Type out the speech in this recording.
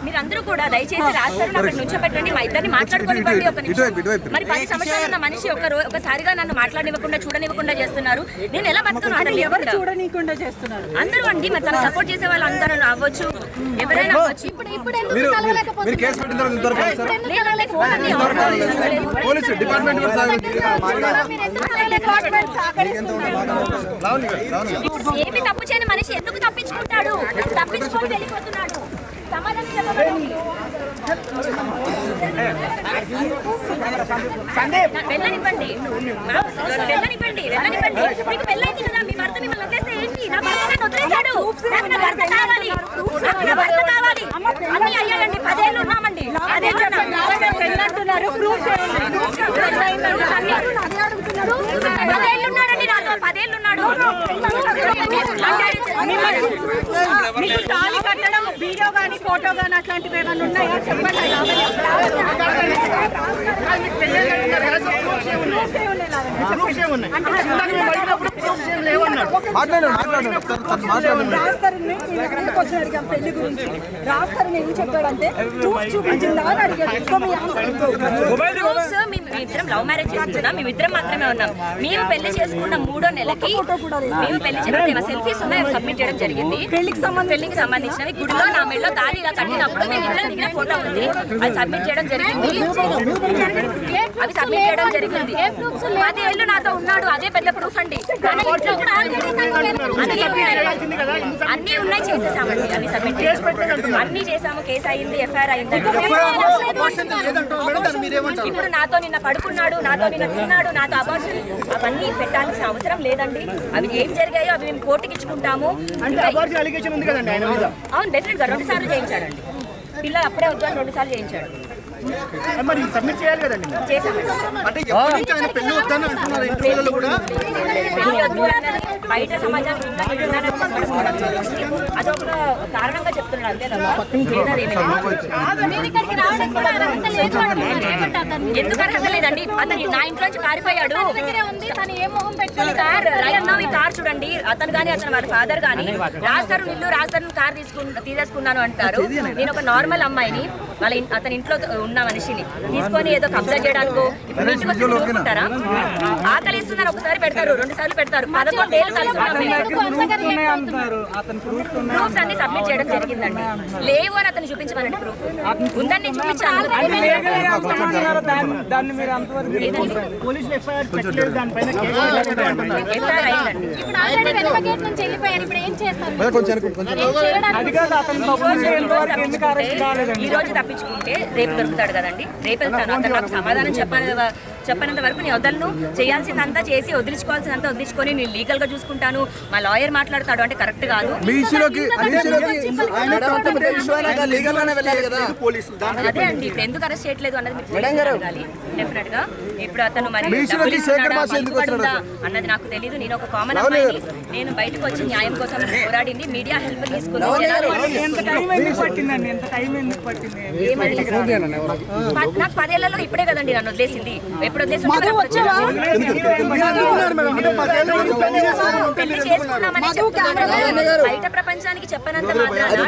మీరందరూ కూడా దయచేసి రాస్తారు అక్కడ నుంచో పెట్టండి, మా ఇద్దరిని మాట్లాడుకోనివ్వండి. ఒక నిమిషం. మరి 10 సంవత్సరాలు ఉన్న మనిషి ఒకసారిగా నన్ను మాట్లాడనివ్వకుండా చూడనివ్వకుండా చేస్తున్నారు. నేను ఎలా బతుకున్నాను? ఎవరు చూడనివ్వకుండా చేస్తున్నారు? అందరూ అండి. మరి తను సపోర్ట్ చేసే వాళ్ళు అందరూ అవ్వచ్చు, ఎవరైనా అవ్వచ్చు. ఏమి తప్పు చేయని మనిషి ఎందుకు తప్పించుకుంటాడు? తప్పించుకొని వెళ్ళిపోతున్నాడు. సమాధానం చెప్పండి. వెళ్ళనివ్వండి, వెళ్ళనివ్వండి, వెళ్ళనివ్వండి. మీకు పెళ్ళైంది కదా, మీ భర్త మిమ్మల్ని వదిలేస్తే ఏంటి? నా భర్త నన్ను వదిలేశాడు, నాకు నా భర్త కావాలి, నాకు నా భర్త కావాలి. అన్నీ అయ్యాయండి. 10 ఏళ్ళు ఉన్నామండి. 10 ఏళ్ళు పెళ్ళంటున్నారు. 10 ఏళ్ళు ఉన్నాడండి నాతో. 10 ఏళ్ళు ఉన్నాడు. మీకు తాళి కట్టడం వీడియో కానీ ఫోటో కానీ అట్లాంటివి ఏమైనా ఉన్నాయా చెప్పండి. పెళ్లి గురించి రాస్తారని ఏం చెప్పాడంటే చూపించిందా అని అడిగాడు. మేమిద్దరం లవ్ మ్యారేజ్ చేసుకున్నాం, మేమిద్దరం మాత్రమే ఉన్నాం. మేము పెళ్లి చేసుకున్న 3వ నెలకి మేము పెళ్లి చేసుకున్న సెల్ఫీస్ ఉన్నాయి, సబ్మిట్ చేయడం జరిగింది. పెళ్లికి సంబంధించినవి గుడిలో నా మెడలో తాళి ఇలా కట్టినప్పుడు మేము ఇద్దరం దిగిన ఫోటో ఉంది, అది సబ్మిట్ చేయడం జరిగింది. అవి సబ్మిట్ చేయడం జరిగింది. 10 ఏళ్ళు నాతో ఉన్నాడు, అదే పెద్ద ప్రూఫ్ అండి. అన్ని ఉన్నాయి, చేసేసామండి. అన్ని సబ్మిట్ చేసాము, అన్ని చేసాము. కేసు అయింది, ఎఫ్ఐఆర్ అయింది. ఇప్పుడు నాతో నిన్న పడుకున్నాడు, నాతో నిన్న తిన్నాడు, నాతో అబార్షన్, అవన్నీ పెట్టాల్సిన అవసరం లేదండి. అవి ఏం జరిగాయో అవి మేము కోర్టుకి ఇచ్చుకుంటాము. అవును, డెఫినెట్ గా 2 సార్లు చేయించాడండి. పిల్ల అప్పుడే వద్దని 2 సార్లు చేయించాడు. బయట సమాజానికి అదొక కారణంగా చెప్తున్నాడు, అంతే తప్ప ఎందుకు అర్హత లేదండి. అతను నా ఇంట్లోంచి పారిపోయాడు. ఈ కార్ చూడండి, అతను కానీ అతను వారి ఫాదర్ కానీ రాస్తారు ఇల్లు రాస్తారు కార్ తీసేసుకున్నాను అంటారు. నేను ఒక నార్మల్ అమ్మాయిని అతని ఇంట్లో ఉన్న మనిషిని తీసుకొని ఏదో కబ్జా చేయడానికో ఇంటికి వచ్చి చూసుకుంటారా? ఆకలిస్తున్నారు, ఒకసారి పెడతారు, 2 సార్లు పెడతారు. 11 ఏళ్ళు ప్రూఫ్స్ అన్ని సబ్మిట్ చేయడం జరిగిందండి. లేవు అని అతను చూపించమనండి. ప్రూఫ్ ఉందని నేను చూపించాను. ఈ రోజు తప్పించుకుంటే రేపు దొరుకుతాడు కదండి. రేపు వెళ్తాను. అతను నాకు సమాధానం చెప్పనంత వరకు నేను వదలను. చేయాల్సిందంతా చేసి వదిలించుకోవాల్సినంత వదిలించుకొని నేను లీగల్ గా చూసుకుంటాను. మా లాయర్ మాట్లాడతాడు అంటే కరెక్ట్ కాదు. అదే అండి, ఇప్పుడు ఎందుకు అరెస్ట్ చేయట్లేదు అన్నది డెఫినెట్ గా. ఇప్పుడు అతను మరి అన్నది నాకు తెలియదు. నేను ఒక కామన్ అమ్మాయిని, నేను బయటకు వచ్చి న్యాయం కోసం పోరాడింది, మీడియా హెల్ప్ తీసుకుంది. నాకు 10 ఏళ్లలో ఇప్పుడే కదండి నన్ను వదిలేసింది. ఎప్పుడు వదిలేసి పెళ్లి చేసుకున్నామని బయట ప్రపంచానికి చెప్పనంత మాత్రాన